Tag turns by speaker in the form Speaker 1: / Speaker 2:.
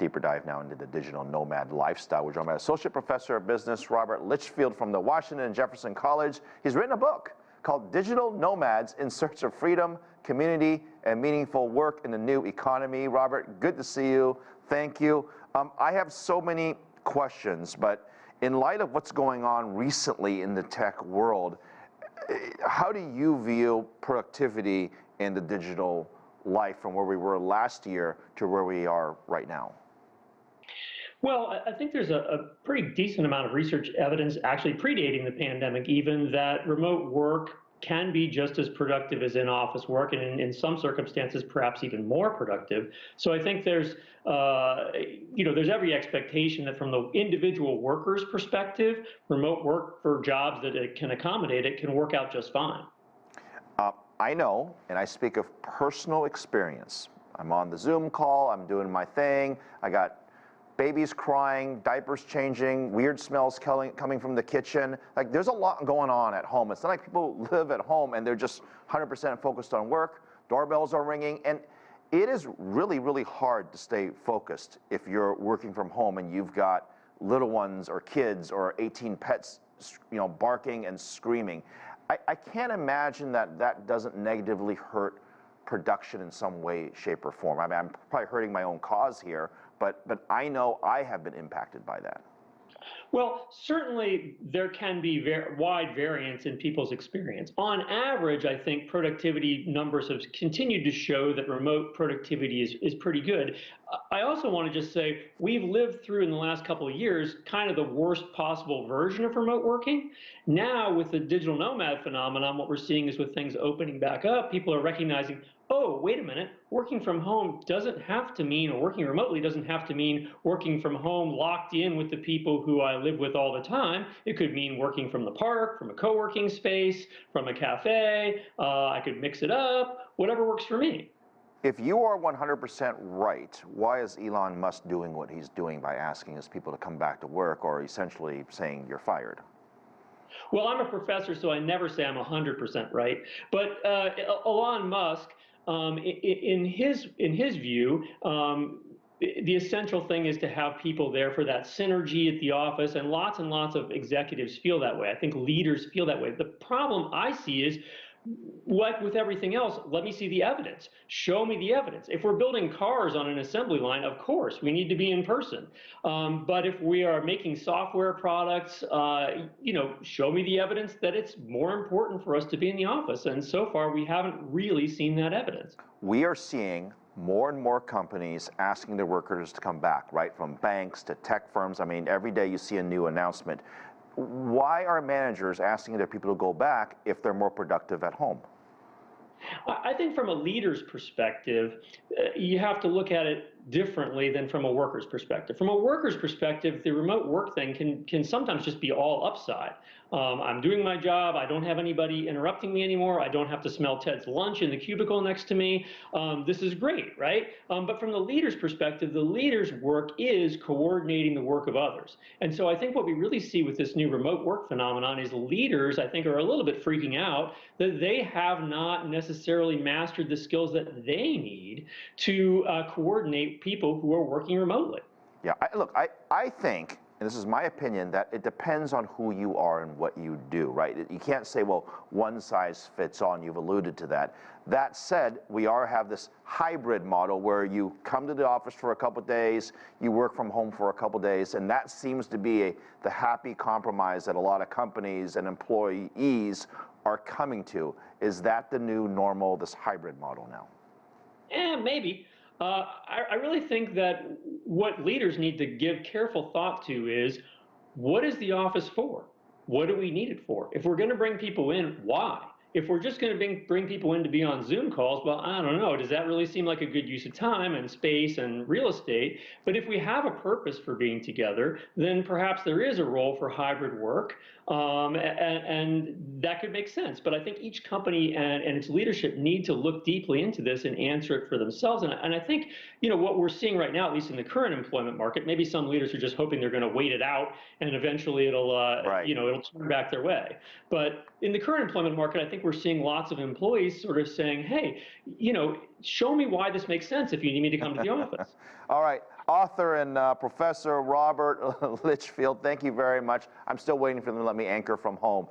Speaker 1: deeper dive now into the digital nomad lifestyle. We're joined by Associate Professor of Business Robert Litchfield from the Washington Jefferson College. He's written a book called Digital Nomads in Search of Freedom, Community, and Meaningful Work in the New Economy. Robert, good to see you. Thank you. I have so many questions, but in light of what's going on recently in the tech world, how do you view productivity in the digital life from where we were last year to where we are right now?
Speaker 2: Well, I think there's a pretty decent amount of research evidence, actually predating the pandemic even, that remote work can be just as productive as in-office work, and in some circumstances, perhaps even more productive. So I think there's every expectation that from the individual worker's perspective, remote work for jobs that it can accommodate it can work out just fine.
Speaker 1: I know, and I speak of personal experience. I'm on the Zoom call, I'm doing my thing, I got babies crying, diapers changing, weird smells coming from the kitchen. Like, there's a lot going on at home. It's not like people live at home and they're just 100% focused on work. Doorbells are ringing, and it is really, really hard to stay focused if you're working from home and you've got little ones or kids or 18 pets, barking and screaming. I can't imagine that doesn't negatively hurt production in some way, shape, or form. I mean, I'm probably hurting my own cause here, but I know I have been impacted by that.
Speaker 2: Well, certainly there can be wide variance in people's experience. On average, I think productivity numbers have continued to show that remote productivity is pretty good. I also want to just say we've lived through in the last couple of years kind of the worst possible version of remote working. Now, with the digital nomad phenomenon, what we're seeing is with things opening back up, people are recognizing, oh, wait a minute, working from home doesn't have to mean, or working remotely doesn't have to mean working from home locked in with the people who I live with all the time. It could mean working from the park, from a co-working space, from a cafe. I could mix it up, whatever works for me.
Speaker 1: If you are 100% right, why is Elon Musk doing what he's doing by asking his people to come back to work, or essentially saying you're fired?
Speaker 2: Well, I'm a professor, so I never say I'm 100% right. But Elon Musk, in his view, the essential thing is to have people there for that synergy at the office, and lots of executives feel that way. I think leaders feel that way. The problem I see is, like with everything else, let me see the evidence. Show me the evidence. If we're building cars on an assembly line, of course, we need to be in person. But if we are making software products, show me the evidence that it's more important for us to be in the office. And so far, we haven't really seen that evidence.
Speaker 1: We are seeing more and more companies asking their workers to come back, right? From banks to tech firms. I mean, every day you see a new announcement. Why are managers asking their people to go back if they're more productive at home?
Speaker 2: I think from a leader's perspective, you have to look at it differently than from a worker's perspective. From a worker's perspective, the remote work thing can sometimes just be all upside. I'm doing my job. I don't have anybody interrupting me anymore. I don't have to smell Ted's lunch in the cubicle next to me. This is great, right? But from the leader's perspective, the leader's work is coordinating the work of others. And so I think what we really see with this new remote work phenomenon is leaders, I think, are a little bit freaking out that they have not necessarily mastered the skills that they need to coordinate people who are working remotely.
Speaker 1: Yeah, I think, and this is my opinion, that it depends on who you are and what you do, right? You can't say, well, one size fits all, and you've alluded to that. That said, we have this hybrid model where you come to the office for a couple of days, you work from home for a couple of days, and that seems to be the happy compromise that a lot of companies and employees are coming to. Is that the new normal, this hybrid model now?
Speaker 2: Maybe. I really think that what leaders need to give careful thought to is, what is the office for? What do we need it for? If we're going to bring people in, why? If we're just going to bring people in to be on Zoom calls, well, I don't know. Does that really seem like a good use of time and space and real estate? But if we have a purpose for being together, then perhaps there is a role for hybrid work, and that could make sense. But I think each company and its leadership need to look deeply into this and answer it for themselves. And I think, what we're seeing right now, at least in the current employment market, maybe some leaders are just hoping they're going to wait it out and eventually it'll turn back their way. But in the current employment market, I think we're seeing lots of employees sort of saying, hey, show me why this makes sense if you need me to come to the office.
Speaker 1: All right. Author and Professor Robert Litchfield, thank you very much. I'm still waiting for them to let me anchor from home.